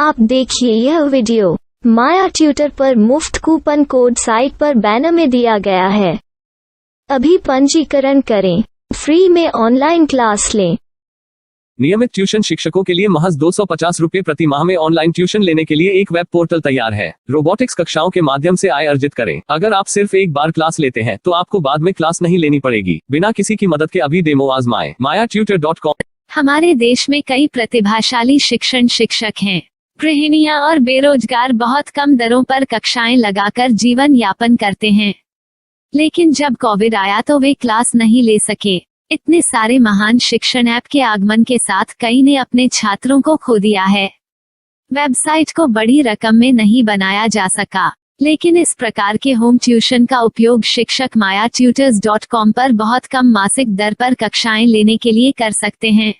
आप देखिए यह वीडियो माया ट्यूटर पर मुफ्त कूपन कोड साइट पर बैनर में दिया गया है। अभी पंजीकरण करें, फ्री में ऑनलाइन क्लास लें। नियमित ट्यूशन शिक्षकों के लिए महज 250 रुपये प्रति माह में ऑनलाइन ट्यूशन लेने के लिए एक वेब पोर्टल तैयार है। रोबोटिक्स कक्षाओं के माध्यम से आय अर्जित करें। अगर आप सिर्फ एक बार क्लास लेते हैं तो आपको बाद में क्लास नहीं लेनी पड़ेगी। बिना किसी की मदद के अभी डेमो आजमाएं। mayaTutor.com। हमारे देश में कई प्रतिभाशाली शिक्षक हैं। गृहिणियां और बेरोजगार बहुत कम दरों पर कक्षाएं लगाकर जीवन यापन करते हैं, लेकिन जब कोविड आया तो वे क्लास नहीं ले सके। इतने सारे महान शिक्षण ऐप के आगमन के साथ कई ने अपने छात्रों को खो दिया है। वेबसाइट को बड़ी रकम में नहीं बनाया जा सका, लेकिन इस प्रकार के होम ट्यूशन का उपयोग शिक्षक mayaTutors.com पर बहुत कम मासिक दर पर कक्षाएं लेने के लिए कर सकते हैं।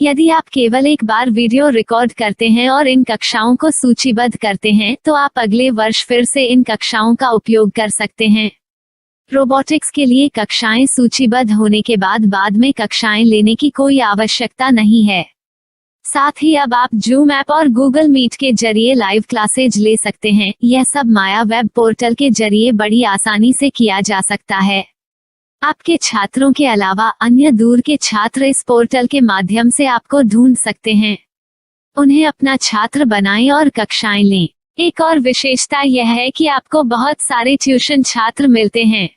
यदि आप केवल एक बार वीडियो रिकॉर्ड करते हैं और इन कक्षाओं को सूचीबद्ध करते हैं तो आप अगले वर्ष फिर से इन कक्षाओं का उपयोग कर सकते हैं। रोबोटिक्स के लिए कक्षाएं सूचीबद्ध होने के बाद में कक्षाएं लेने की कोई आवश्यकता नहीं है। साथ ही अब आप जूम ऐप और गूगल मीट के जरिए लाइव क्लासेज ले सकते हैं। यह सब माया वेब पोर्टल के जरिए बड़ी आसानी से किया जा सकता है। आपके छात्रों के अलावा अन्य दूर के छात्र इस पोर्टल के माध्यम से आपको ढूंढ सकते हैं। उन्हें अपना छात्र बनाएं और कक्षाएं लें। एक और विशेषता यह है कि आपको बहुत सारे ट्यूशन छात्र मिलते हैं।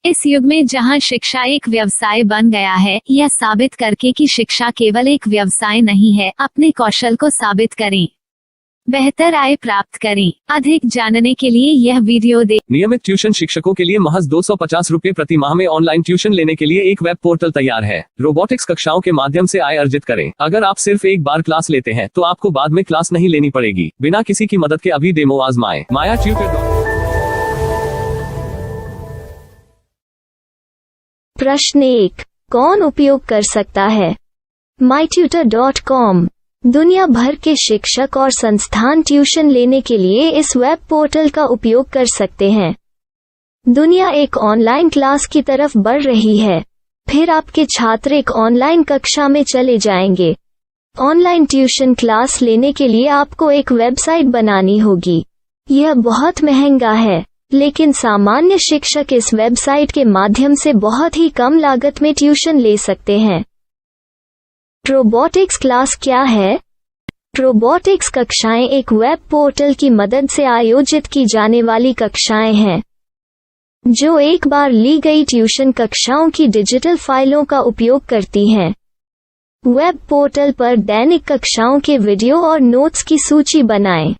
इस युग में जहां शिक्षा एक व्यवसाय बन गया है, यह साबित करके कि शिक्षा केवल एक व्यवसाय नहीं है, अपने कौशल को साबित करें, बेहतर आय प्राप्त करें। अधिक जानने के लिए यह वीडियो देखें। नियमित ट्यूशन शिक्षकों के लिए महज 250 रुपये प्रति माह में ऑनलाइन ट्यूशन लेने के लिए एक वेब पोर्टल तैयार है। रोबोटिक्स कक्षाओं के माध्यम से आय अर्जित करें। अगर आप सिर्फ एक बार क्लास लेते हैं तो आपको बाद में क्लास नहीं लेनी पड़ेगी। बिना किसी की मदद के अभी डेमो आजमाएं। mayaTutor। प्रश्न 1, कौन उपयोग कर सकता है? myTutor.com दुनिया भर के शिक्षक और संस्थान ट्यूशन लेने के लिए इस वेब पोर्टल का उपयोग कर सकते हैं। दुनिया एक ऑनलाइन क्लास की तरफ बढ़ रही है, फिर आपके छात्र एक ऑनलाइन कक्षा में चले जाएंगे। ऑनलाइन ट्यूशन क्लास लेने के लिए आपको एक वेबसाइट बनानी होगी। यह बहुत महंगा है, लेकिन सामान्य शिक्षक इस वेबसाइट के माध्यम से बहुत ही कम लागत में ट्यूशन ले सकते हैं। रोबोटिक्स क्लास क्या है? रोबोटिक्स कक्षाएं एक वेब पोर्टल की मदद से आयोजित की जाने वाली कक्षाएं हैं, जो एक बार ली गई ट्यूशन कक्षाओं की डिजिटल फाइलों का उपयोग करती हैं। वेब पोर्टल पर दैनिक कक्षाओं के वीडियो और नोट्स की सूची बनाएं।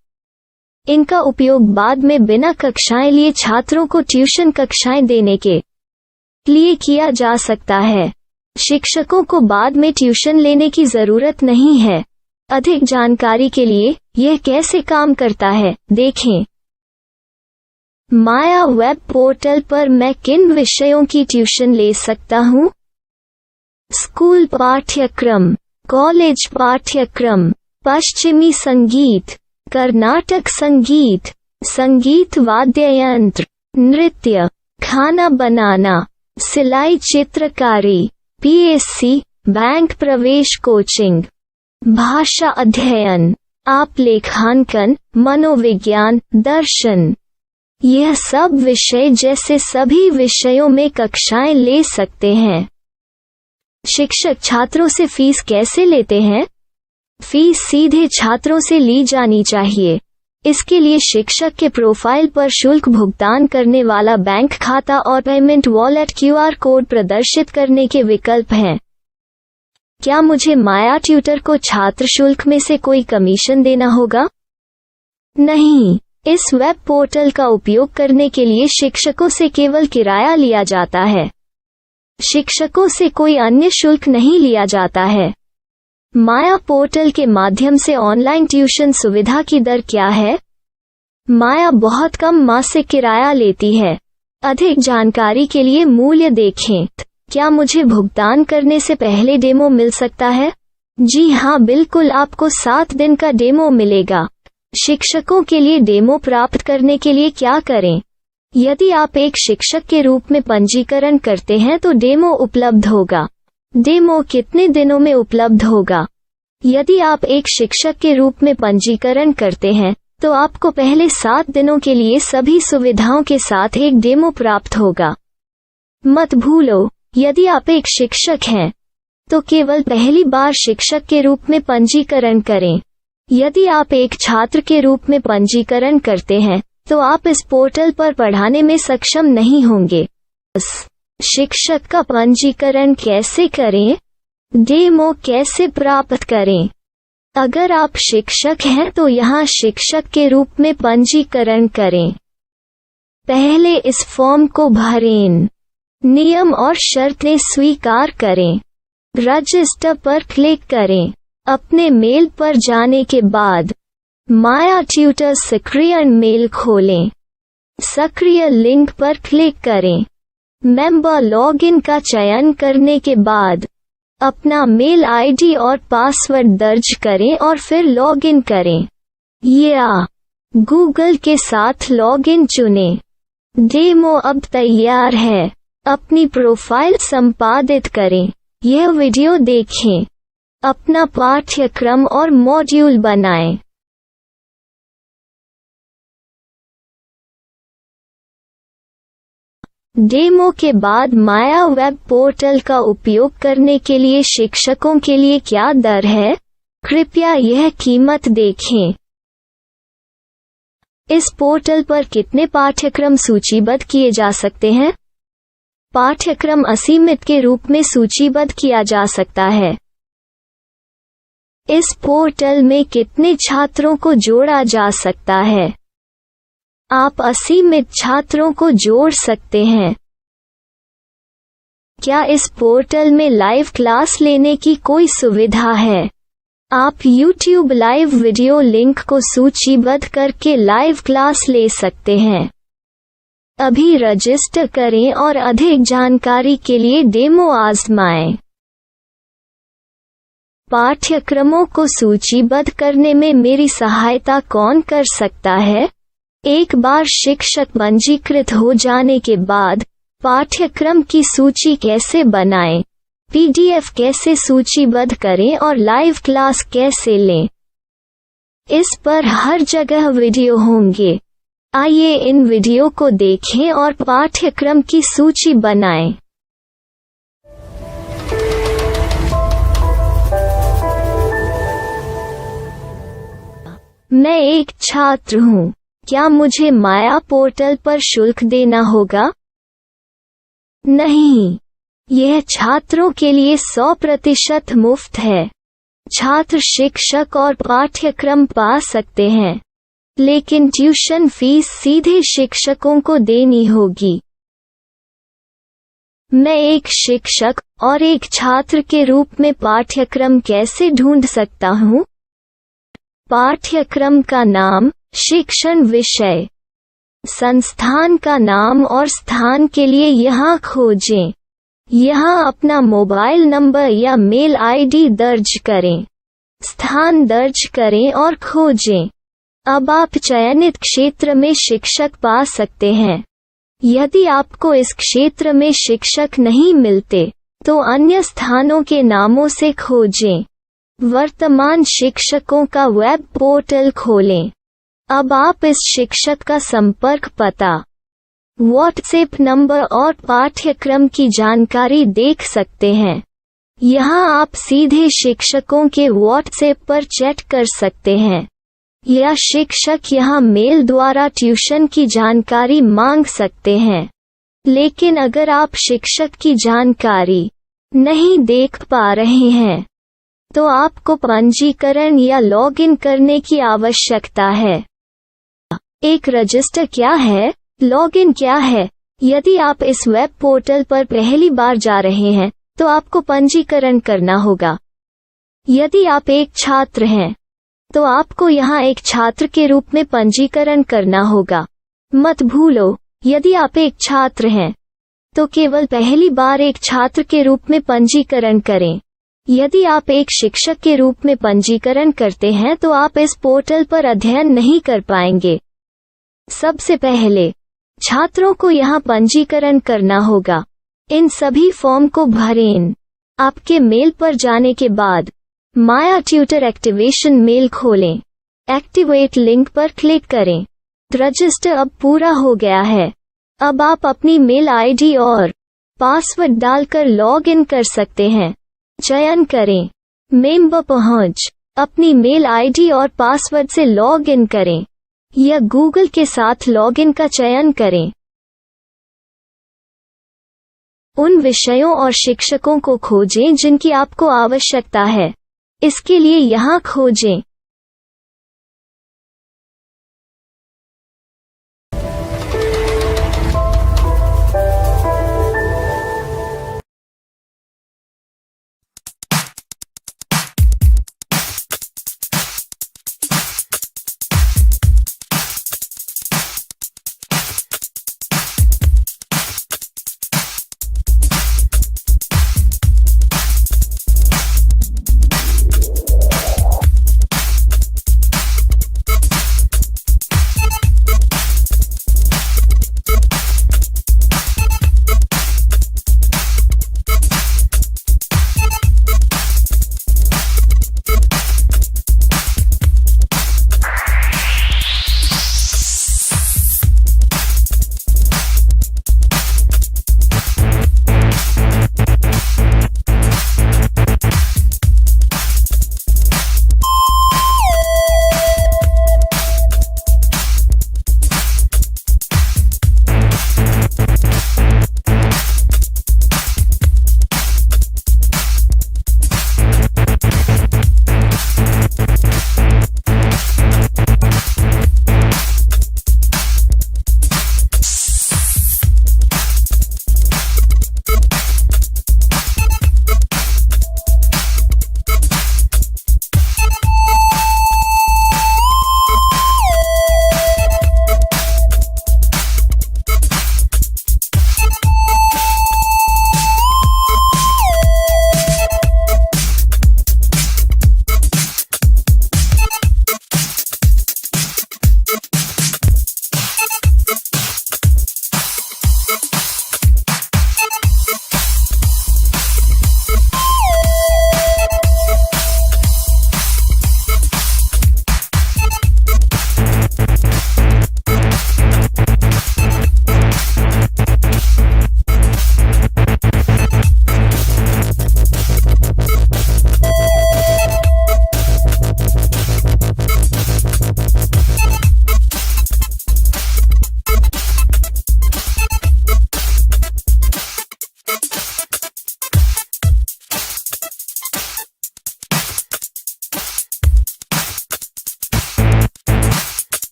इनका उपयोग बाद में बिना कक्षाएं लिए छात्रों को ट्यूशन कक्षाएं देने के लिए किया जा सकता है। शिक्षकों को बाद में ट्यूशन लेने की जरूरत नहीं है। अधिक जानकारी के लिए यह कैसे काम करता है देखें। माया वेब पोर्टल पर मैं किन विषयों की ट्यूशन ले सकता हूँ? स्कूल पाठ्यक्रम, कॉलेज पाठ्यक्रम, पश्चिमी संगीत, कर्नाटक संगीत, संगीत वाद्य यंत्र, नृत्य, खाना बनाना, सिलाई चित्रकारी, पीएससी, बैंक प्रवेश कोचिंग, भाषा अध्ययन, आप लेखांकन, मनोविज्ञान, दर्शन। यह सब विषय जैसे सभी विषयों में कक्षाएं ले सकते हैं। शिक्षक छात्रों से फीस कैसे लेते हैं? फीस सीधे छात्रों से ली जानी चाहिए। इसके लिए शिक्षक के प्रोफाइल पर शुल्क भुगतान करने वाला बैंक खाता और पेमेंट वॉलेट क्यूआर कोड प्रदर्शित करने के विकल्प हैं। क्या मुझे माया ट्यूटर को छात्र शुल्क में से कोई कमीशन देना होगा? नहीं, इस वेब पोर्टल का उपयोग करने के लिए शिक्षकों से केवल किराया लिया जाता है। शिक्षकों से कोई अन्य शुल्क नहीं लिया जाता है। माया पोर्टल के माध्यम से ऑनलाइन ट्यूशन सुविधा की दर क्या है? माया बहुत कम मासिक किराया लेती है। अधिक जानकारी के लिए मूल्य देखें। क्या मुझे भुगतान करने से पहले डेमो मिल सकता है? जी हाँ, बिल्कुल, आपको 7 दिन का डेमो मिलेगा। शिक्षकों के लिए डेमो प्राप्त करने के लिए क्या करें? यदि आप एक शिक्षक के रूप में पंजीकरण करते हैं तो डेमो उपलब्ध होगा। डेमो कितने दिनों में उपलब्ध होगा? यदि आप एक शिक्षक के रूप में पंजीकरण करते हैं तो आपको पहले 7 दिनों के लिए सभी सुविधाओं के साथ एक डेमो प्राप्त होगा। मत भूलो, यदि आप एक शिक्षक हैं तो केवल पहली बार शिक्षक के रूप में पंजीकरण करें। यदि आप एक छात्र के रूप में पंजीकरण करते हैं तो आप इस पोर्टल पर पढ़ाने में सक्षम नहीं होंगे। शिक्षक का पंजीकरण कैसे करें? डेमो कैसे प्राप्त करें? अगर आप शिक्षक हैं तो यहाँ शिक्षक के रूप में पंजीकरण करें। पहले इस फॉर्म को भरें, नियम और शर्तें स्वीकार करें, रजिस्टर पर क्लिक करें। अपने मेल पर जाने के बाद माया ट्यूटर सक्रिय मेल खोलें। सक्रिय लिंक पर क्लिक करें। मेंबर लॉगिन का चयन करने के बाद अपना मेल आईडी और पासवर्ड दर्ज करें और फिर लॉगिन करें या गूगल के साथ लॉगिन चुनें। डेमो अब तैयार है। अपनी प्रोफाइल संपादित करें। यह वीडियो देखें। अपना पाठ्यक्रम और मॉड्यूल बनाएं। डेमो के बाद माया वेब पोर्टल का उपयोग करने के लिए शिक्षकों के लिए क्या दर है? कृपया यह कीमत देखें। इस पोर्टल पर कितने पाठ्यक्रम सूचीबद्ध किए जा सकते हैं? पाठ्यक्रम असीमित के रूप में सूचीबद्ध किया जा सकता है। इस पोर्टल में कितने छात्रों को जोड़ा जा सकता है? आप असीमित छात्रों को जोड़ सकते हैं। क्या इस पोर्टल में लाइव क्लास लेने की कोई सुविधा है? आप YouTube लाइव वीडियो लिंक को सूचीबद्ध करके लाइव क्लास ले सकते हैं। अभी रजिस्टर करें और अधिक जानकारी के लिए डेमो आजमाएं। पाठ्यक्रमों को सूचीबद्ध करने में मेरी सहायता कौन कर सकता है? एक बार शिक्षक पंजीकृत हो जाने के बाद पाठ्यक्रम की सूची कैसे बनाएं, PDF कैसे सूचीबद्ध करें और लाइव क्लास कैसे लें, इस पर हर जगह वीडियो होंगे। आइए इन वीडियो को देखें और पाठ्यक्रम की सूची बनाएं। मैं एक छात्र हूँ। क्या मुझे माया पोर्टल पर शुल्क देना होगा? नहीं, यह छात्रों के लिए 100% मुफ्त है। छात्र शिक्षक और पाठ्यक्रम पा सकते हैं, लेकिन ट्यूशन फीस सीधे शिक्षकों को देनी होगी। मैं एक शिक्षक और एक छात्र के रूप में पाठ्यक्रम कैसे ढूंढ सकता हूँ? पाठ्यक्रम का नाम, शिक्षण विषय, संस्थान का नाम और स्थान के लिए यहाँ खोजें। यहाँ अपना मोबाइल नंबर या मेल आईडी दर्ज करें। स्थान दर्ज करें और खोजें। अब आप चयनित क्षेत्र में शिक्षक पा सकते हैं। यदि आपको इस क्षेत्र में शिक्षक नहीं मिलते तो अन्य स्थानों के नामों से खोजें। वर्तमान शिक्षकों का वेब पोर्टल खोलें। अब आप इस शिक्षक का संपर्क पता, व्हाट्सएप नंबर और पाठ्यक्रम की जानकारी देख सकते हैं। यहाँ आप सीधे शिक्षकों के व्हाट्सएप पर चैट कर सकते हैं या शिक्षक यहाँ मेल द्वारा ट्यूशन की जानकारी मांग सकते हैं। लेकिन अगर आप शिक्षक की जानकारी नहीं देख पा रहे हैं तो आपको पंजीकरण या लॉगिन करने की आवश्यकता है। एक रजिस्टर क्या है? लॉगिन क्या है? यदि आप इस वेब पोर्टल पर पहली बार जा रहे हैं तो आपको पंजीकरण करना होगा। यदि आप एक छात्र हैं तो आपको यहाँ एक छात्र के रूप में पंजीकरण करना होगा। मत भूलो, यदि आप एक छात्र हैं तो केवल पहली बार एक छात्र के रूप में पंजीकरण करें। यदि आप एक शिक्षक के रूप में पंजीकरण करते हैं तो आप इस पोर्टल पर अध्ययन नहीं कर पाएंगे। सबसे पहले छात्रों को यहाँ पंजीकरण करना होगा। इन सभी फॉर्म को भरें। आपके मेल पर जाने के बाद माया ट्यूटर एक्टिवेशन मेल खोलें। एक्टिवेट लिंक पर क्लिक करें। रजिस्टर अब पूरा हो गया है। अब आप अपनी मेल आईडी और पासवर्ड डालकर लॉग इन कर सकते हैं। चयन करें मेंबर पहुंच। अपनी मेल आईडी और पासवर्ड से लॉग इन करें या गूगल के साथ लॉगिन का चयन करें। उन विषयों और शिक्षकों को खोजें जिनकी आपको आवश्यकता है। इसके लिए यहाँ खोजें।